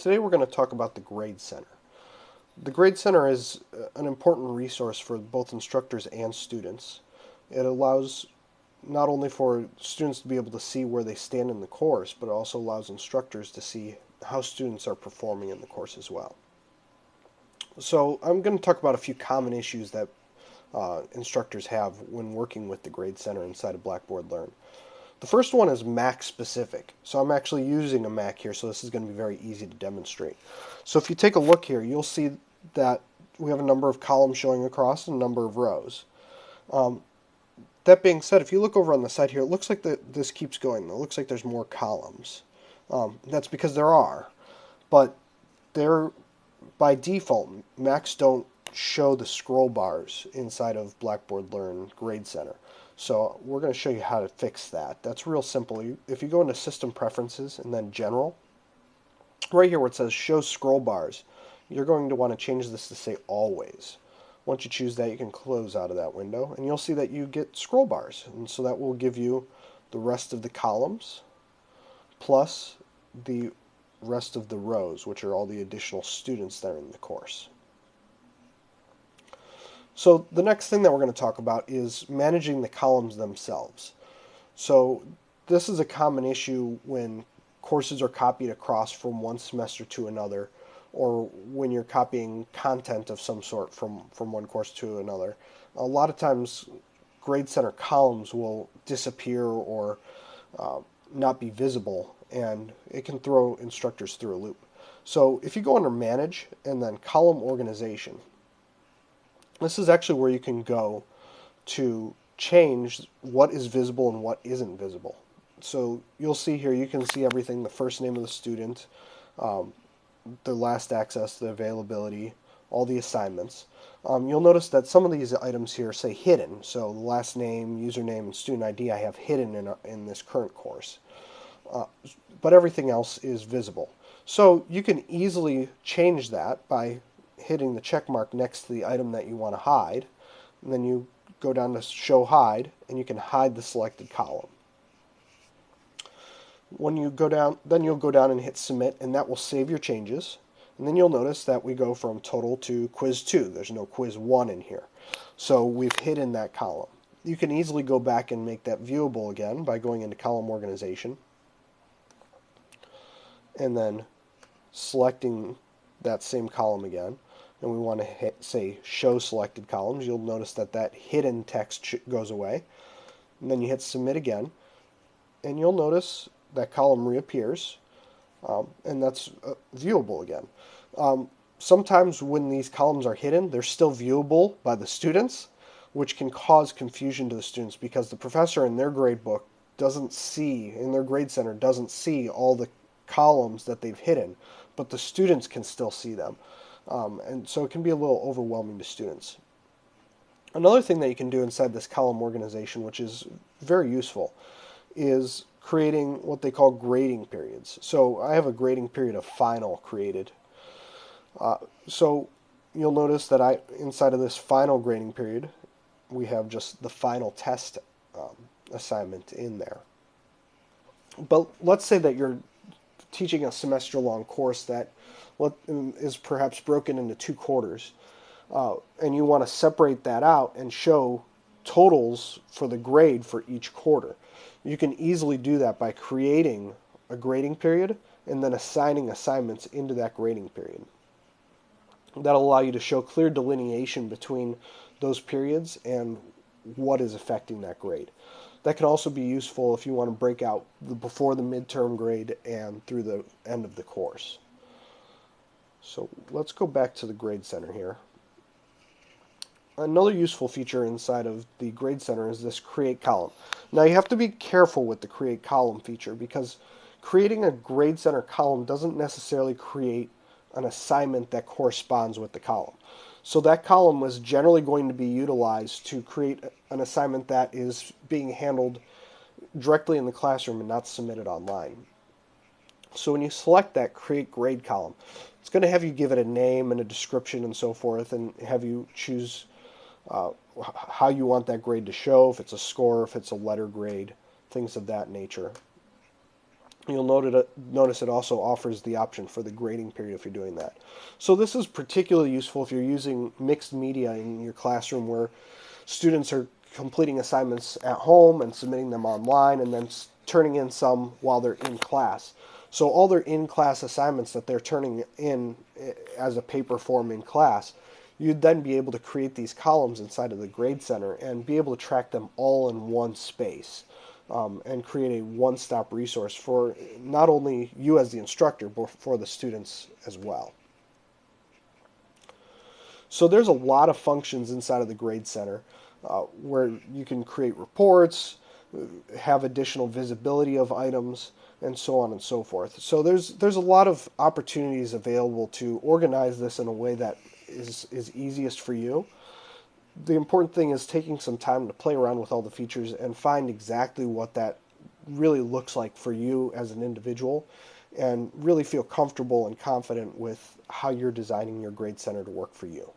Today we're going to talk about the Grade Center. The Grade Center is an important resource for both instructors and students. It allows not only for students to be able to see where they stand in the course, but it also allows instructors to see how students are performing in the course as well. So I'm going to talk about a few common issues that instructors have when working with the Grade Center inside of Blackboard Learn. The first one is Mac specific. So I'm actually using a Mac here, so this is going to be very easy to demonstrate. So if you take a look here, you'll see that we have a number of columns showing across and a number of rows. That being said, if you look over on the side here, it looks like this keeps going. It looks like there's more columns. That's because there are, but they're by default, Macs don't show the scroll bars inside of Blackboard Learn Grade Center. So we're going to show you how to fix that. That's real simple. If you go into System Preferences and then General, right here where it says Show Scroll Bars, you're going to want to change this to say Always. Once you choose that, you can close out of that window, and you'll see that you get scroll bars. And so that will give you the rest of the columns plus the rest of the rows, which are all the additional students that are in the course. So the next thing that we're going to talk about is managing the columns themselves. So this is a common issue when courses are copied across from one semester to another, or when you're copying content of some sort from one course to another. A lot of times Grade Center columns will disappear or not be visible, and it can throw instructors through a loop. So if you go under Manage and then Column Organization, this is actually where you can go to change what is visible and what isn't visible. So you'll see here, you can see everything: the first name of the student, the last access, the availability, all the assignments. You'll notice that some of these items here say hidden. So the last name, username, and student ID I have hidden in this current course. But everything else is visible. So you can easily change that by hitting the check mark next to the item that you want to hide. And then you go down to Show Hide, and you can hide the selected column. When you go down, then you'll go down and hit Submit, and that will save your changes. And then you'll notice that we go from Total to Quiz 2. There's no Quiz 1 in here. So we've hidden that column. You can easily go back and make that viewable again by going into Column Organization and then selecting that same column again. And we want to say Show Selected Columns. You'll notice that that hidden text goes away. And then you hit Submit again, and you'll notice that column reappears, and that's viewable again. Sometimes when these columns are hidden, they're still viewable by the students, which can cause confusion to the students because the professor in their grade book doesn't see, in their grade center, doesn't see all the columns that they've hidden, but the students can still see them. And so it can be a little overwhelming to students. Another thing that you can do inside this column organization, which is very useful, is creating what they call grading periods. So I have a grading period of final created. So you'll notice that inside of this final grading period, we have just the final test assignment in there. But let's say that you're teaching a semester-long course that is perhaps broken into 2 quarters, and you want to separate that out and show totals for the grade for each quarter. You can easily do that by creating a grading period and then assigning assignments into that grading period. That'll allow you to show clear delineation between those periods and what is affecting that grade. That can also be useful if you want to break out before the midterm grade and through the end of the course. So let's go back to the Grade Center here. Another useful feature inside of the Grade Center is this Create Column. Now you have to be careful with the Create Column feature because creating a Grade Center column doesn't necessarily create an assignment that corresponds with the column. So that column was generally going to be utilized to create an assignment that is being handled directly in the classroom and not submitted online. So when you select that Create Grade column, it's going to have you give it a name and a description and so forth, and have you choose how you want that grade to show, if it's a score, if it's a letter grade, things of that nature. You'll notice it also offers the option for the grading period if you're doing that. So this is particularly useful if you're using mixed media in your classroom where students are completing assignments at home and submitting them online and then turning in some while they're in class. So all their in-class assignments that they're turning in as a paper form in class, you'd then be able to create these columns inside of the Grade Center and be able to track them all in one space, and create a one-stop resource for not only you as the instructor, but for the students as well. So there's a lot of functions inside of the Grade Center where you can create reports, have additional visibility of items, and so on and so forth. So there's a lot of opportunities available to organize this in a way that is easiest for you. The important thing is taking some time to play around with all the features and find exactly what that really looks like for you as an individual, and really feel comfortable and confident with how you're designing your Grade Center to work for you.